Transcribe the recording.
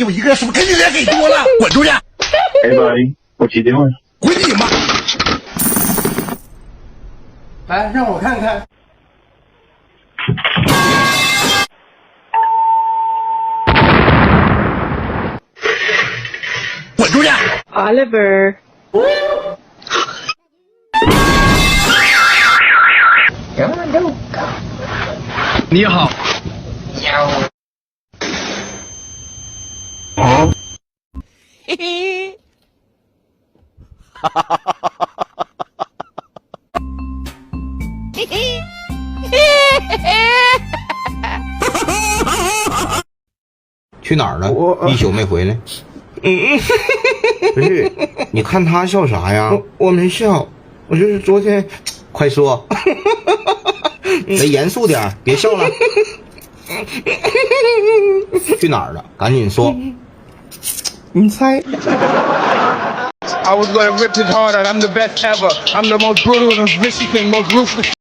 衣服，一个人是不是给你脸给多了？滚出去 ！Hey buddy, what you doing? 滚你妈！来，让我看看。滚出去 Oliver. 你好。嘿嘿，哈哈哈哈哈哈！嘿嘿，嘿嘿嘿！去哪儿了？一宿没回来。不是，你看他笑啥呀？我没笑，我就是昨天。快说，得严肃点，别笑了。去哪儿了？赶紧说。你猜 I was gonna rip his heart out. I'm the best ever. I'm the most brutal, most vicious, most ruthless.